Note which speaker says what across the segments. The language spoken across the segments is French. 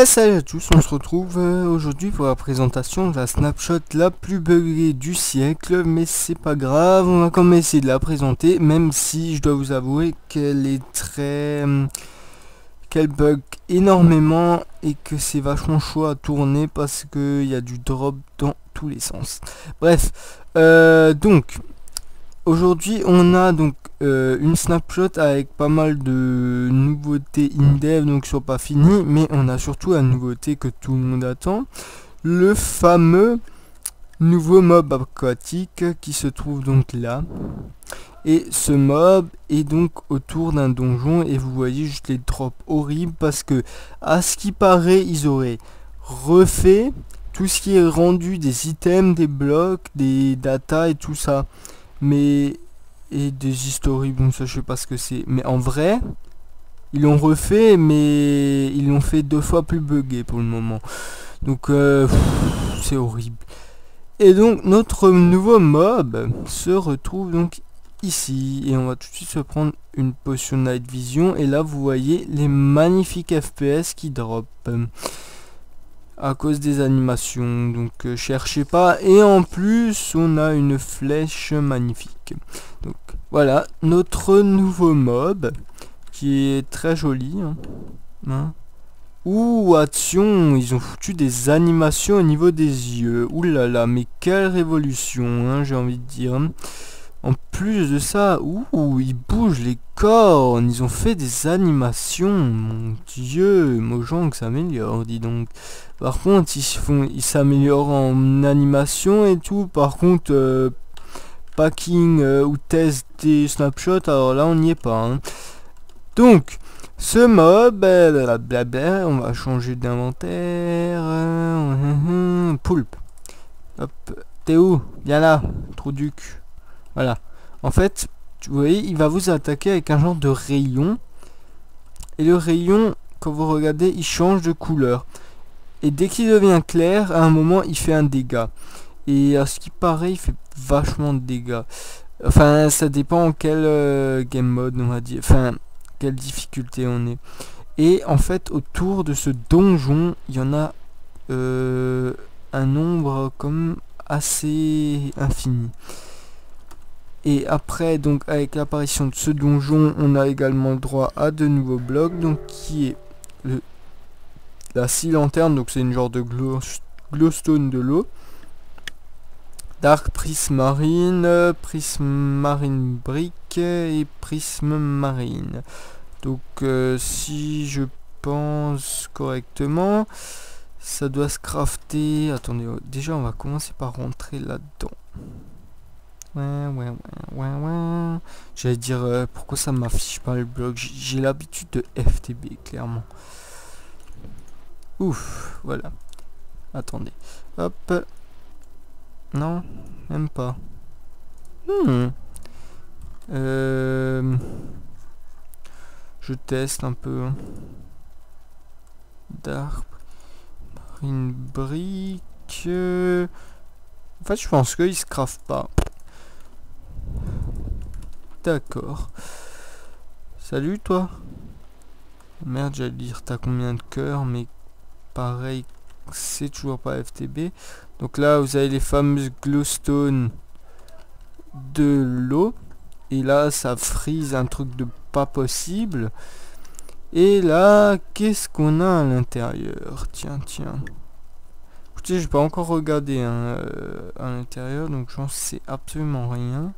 Speaker 1: Salut à tous, on se retrouve aujourd'hui pour la présentation de la snapshot la plus buggée du siècle, mais c'est pas grave, on va quand même essayer de la présenter, même si je dois vous avouer qu'elle est qu'elle bug énormément et que c'est vachement chaud à tourner parce qu'il y a du drop dans tous les sens. Bref, donc aujourd'hui on a donc une snapshot avec pas mal de nouveautés in-dev, donc qui sont pas finies, mais on a surtout la nouveauté que tout le monde attend, le fameux nouveau mob aquatique qui se trouve donc là. Et ce mob est donc autour d'un donjon et vous voyez juste les drops horribles parce que à ce qui paraît ils auraient refait tout ce qui est rendu des items, des blocs, des data et tout ça. Mais et des history, bon ça je sais pas ce que c'est, mais en vrai ils l'ont refait mais ils l'ont fait 2 fois plus buggé pour le moment, donc c'est horrible. Et donc notre nouveau mob se retrouve donc ici et on va tout de suite se prendre une potion night vision et là vous voyez les magnifiques FPS qui drop à cause des animations, donc cherchez pas, et en plus on a une flèche magnifique. Donc voilà notre nouveau mob qui est très joli hein. Ouh, attention, ils ont foutu des animations au niveau des yeux. Ouh là là, mais quelle révolution hein, j'ai envie de dire. En plus de ça, ouh, ils bougent les cornes, ils ont fait des animations, mon dieu, Mojang s'améliore, dis donc. Par contre, ils s'améliorent en animation et tout, par contre, packing ou test des snapshots, alors là on n'y est pas. Hein. Donc, ce mob, blablabla, on va changer d'inventaire, poulpe, hop, t'es où? Viens là, trou duc. Voilà. En fait, vous voyez, il va vous attaquer avec un genre de rayon. Et le rayon, quand vous regardez, il change de couleur. Et dès qu'il devient clair, à un moment, il fait un dégât. Et à ce qui paraît, il fait vachement de dégâts. Enfin, ça dépend en quel game mode, on va dire. Enfin, quelle difficulté on est. Et en fait, autour de ce donjon, il y en a un nombre comme assez infini. Et après, donc avec l'apparition de ce donjon, on a également le droit à de nouveaux blocs, donc qui est la scie lanterne, donc c'est une genre de glowstone de l'eau. Dark prismarine, prismarine brick et prisme marine. Donc si je pense correctement, ça doit se crafter. Attendez, déjà on va commencer par rentrer là-dedans. Ouais. J'allais dire pourquoi ça m'affiche pas le bloc. J'ai l'habitude de FTB, clairement. Ouf, voilà. Attendez. Hop. Non, même pas. Je teste un peu. Dark. Marine brick. En fait, je pense qu'il se craft pas. D'accord. Salut toi. Merde, j'allais dire t'as combien de cœurs, mais pareil, c'est toujours pas FTB. Donc là, vous avez les fameuses glowstone de l'eau. Et là, ça freeze un truc de pas possible. Et là, qu'est-ce qu'on a à l'intérieur? Tiens. Écoutez, j'ai pas encore regardé à l'intérieur, donc j'en sais absolument rien.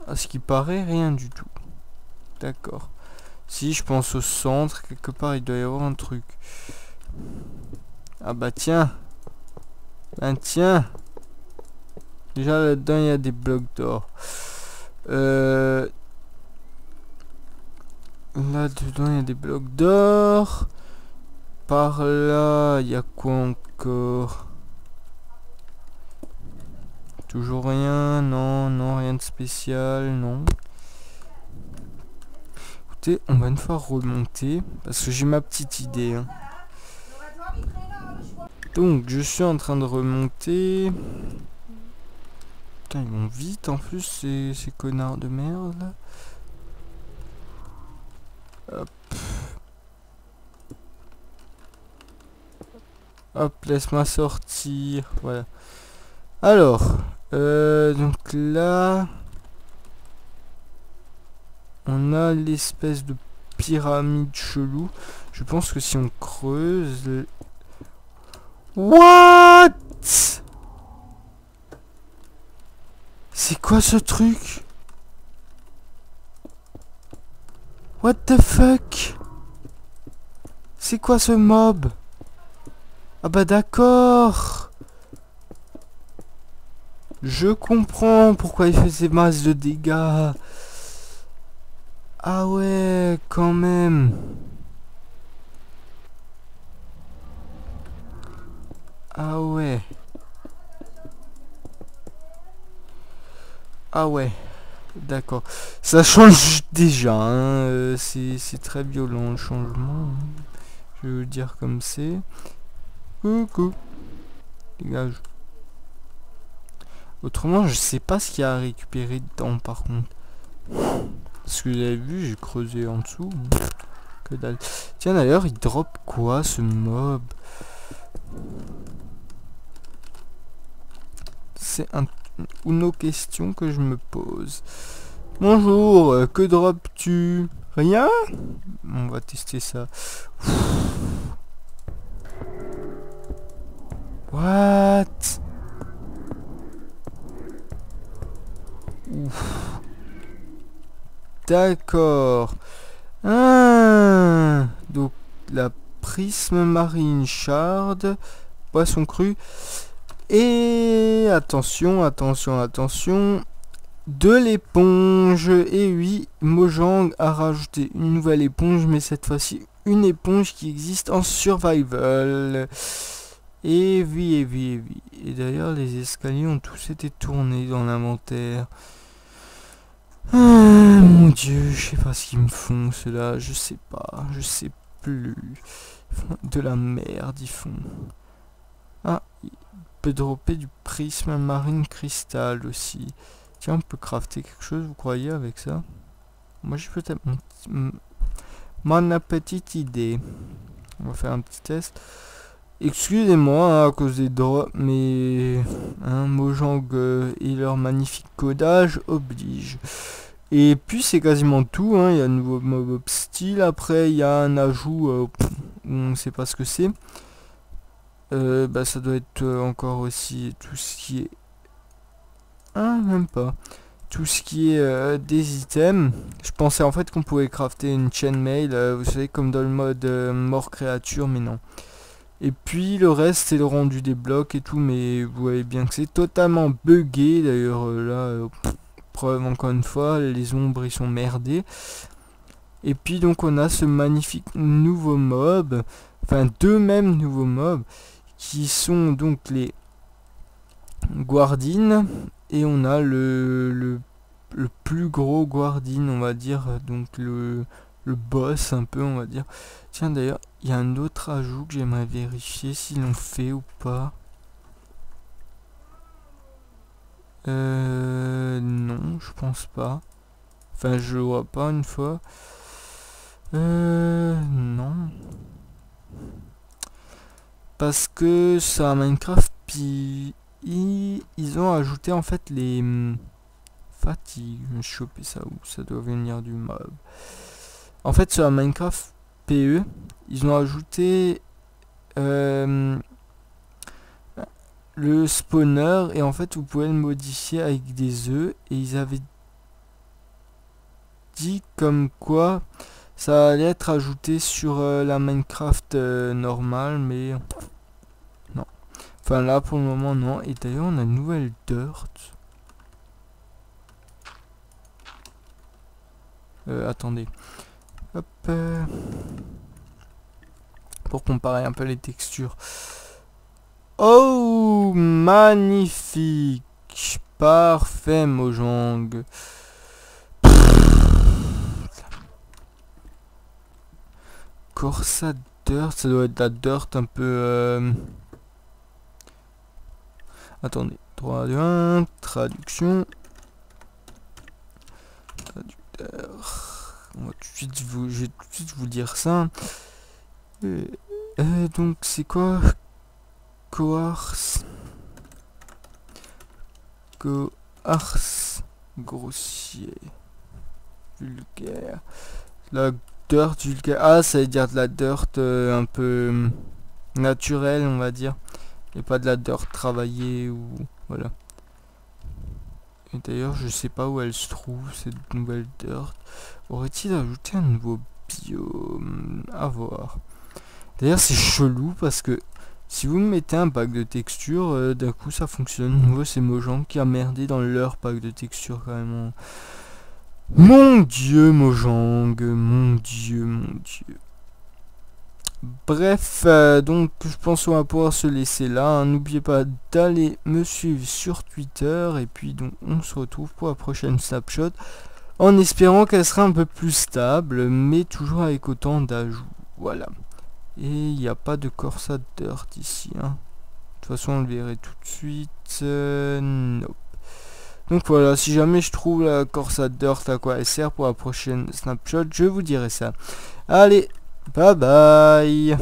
Speaker 1: À ce qui paraît, rien du tout. D'accord. Si je pense au centre, quelque part il doit y avoir un truc. Ah bah tiens. Ben tiens. Déjà là-dedans il y a des blocs d'or. Là-dedans il y a des blocs d'or. Par là, il y a quoi encore? Toujours rien, non, rien de spécial, non. Écoutez, on va une fois remonter, parce que j'ai ma petite idée. Hein. Donc, je suis en train de remonter. Putain, ils vont vite en plus, ces connards de merde, là. Hop. Hop, laisse-moi sortir. Voilà. Alors, donc là, on a l'espèce de pyramide chelou. Je pense que si on creuse... What? C'est quoi ce truc? What the fuck? C'est quoi ce mob? Ah bah d'accord. Je comprends pourquoi il fait ces masses de dégâts. Ah ouais, quand même. Ah ouais. Ah ouais. D'accord. Ça change déjà, hein. C'est très violent le changement. Hein. Je vais vous le dire comme c'est. Coucou. Dégage. Autrement, je sais pas ce qu'il y a à récupérer dedans par contre. Parce que vous avez vu, j'ai creusé en dessous. Que dalle. Tiens d'ailleurs, il drop quoi ce mob? C'est une question que je me pose. Bonjour, que drops-tu? Rien? On va tester ça. What? Ouf. D'accord. Ah, donc la prisme marine shard, poisson cru. Et attention, attention, attention. De l'éponge. Et oui, Mojang a rajouté une nouvelle éponge, mais cette fois-ci une éponge qui existe en survival. Et oui, et oui, et oui. Et d'ailleurs, les escaliers ont tous été tournés dans l'inventaire. Ah, mon dieu, je sais pas ce qu'ils me font, ceux-là. Je sais pas, je sais plus. De la merde, ils font. Ah, il peut dropper du prisme marine cristal aussi. Tiens, on peut crafter quelque chose, vous croyez, avec ça? Moi, j'ai peut-être mon petite idée. On va faire un petit test. Excusez-moi hein, à cause des drops, mais hein, Mojang et leur magnifique codage oblige. Et puis c'est quasiment tout, hein. Il y a un nouveau mob style, après il y a un ajout où on ne sait pas ce que c'est. Bah ça doit être encore aussi tout ce qui est... Ah, même pas. Tout ce qui est des items. Je pensais en fait qu'on pouvait crafter une chainmail, vous savez, comme dans le mode mort créature, mais non. Et puis le reste c'est le rendu des blocs et tout, mais vous voyez bien que c'est totalement buggé. D'ailleurs là, preuve encore une fois, les ombres ils sont merdés. Et puis donc on a ce magnifique nouveau mob, enfin deux mêmes nouveaux mobs, qui sont donc les guardines. Et on a le plus gros guardine, on va dire, donc le boss un peu, on va dire. Tiens d'ailleurs, il y a un autre ajout que j'aimerais vérifier s'ils l'ont fait ou pas. Non, je pense pas. Enfin, je le vois pas une fois. Non. Parce que sur Minecraft, ils ont ajouté en fait les fatigues. Je vais choper ça où? Ça doit venir du mob. En fait, sur Minecraft PE, ils ont ajouté le spawner et en fait vous pouvez le modifier avec des œufs, et ils avaient dit comme quoi ça allait être ajouté sur la Minecraft normale, mais non. Enfin là pour le moment non. Et d'ailleurs on a une nouvelle dirt. Attendez. Hop. Pour comparer un peu les textures. Oh, magnifique. Parfait, Mojang. Corsa Dirt, ça doit être la dirt un peu... Attendez, 3, 2, 1, traduction. Traducteur. On va tout de suite je vais tout de suite vous dire ça. Donc c'est quoi? Coarse. Coarse. Grossier. Vulgaire. La dirt vulgaire. Ah, ça veut dire de la dirt un peu naturelle, on va dire. Et pas de la dirt travaillée ou... Voilà. Et d'ailleurs, je sais pas où elle se trouve, cette nouvelle dirt. Aurait-il ajouté un nouveau biome? À voir. D'ailleurs, c'est chelou parce que si vous mettez un pack de texture, d'un coup ça fonctionne. Moi, c'est Mojang qui a merdé dans leur pack de texture carrément. Mon dieu, Mojang, mon dieu, mon dieu. Bref, donc je pense qu'on va pouvoir se laisser là. Hein. N'oubliez pas d'aller me suivre sur Twitter. Et puis donc on se retrouve pour la prochaine snapshot. En espérant qu'elle sera un peu plus stable, mais toujours avec autant d'ajouts. Voilà. Et il n'y a pas de Corsa Dirt ici. Hein. De toute façon, on le verrait tout de suite. Nope. Donc voilà, si jamais je trouve la Corsa Dirt à quoi elle sert pour la prochaine snapshot, je vous dirai ça. Allez, bye bye.